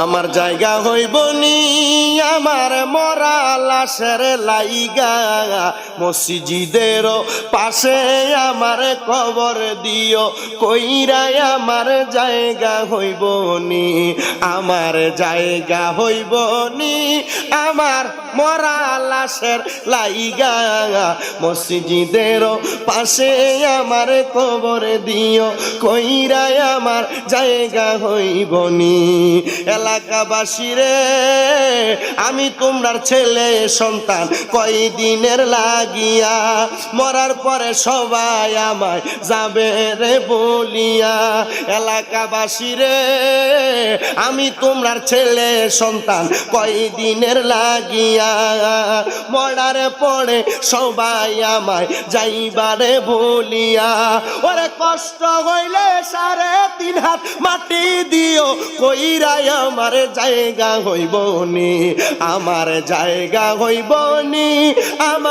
আমার জায়গা হইব নি আমার মরা লাশের লাইগা মসজিদের পাশে আমার কবর দিও কইরাই আমার জায়গা হইব নি আমার জায়গা হইব নি আমার মরা লাশের লাইগা মসজিদের পাশে আমার কবর দিও কইরাই আমার জায়গা হইব নি এলাকাবাসী রে আমি তোমরার ছেলে সন্তান কয়দিনের লাগিয়া মরার পরে সবাই আমায় যাবে রে বলিয়া এলাকাবাসী রে আমি তোমরার ছেলে সন্তান কয়দিনের লাগিয়া মরার পরে সবাই আমায় যাইবারে বলিয়া ওরে কষ্ট হইলে 3.5 হাত মাটি দিও কইরাই আমার জায়গা হইব নি আমার জায়গা হইব নি আমার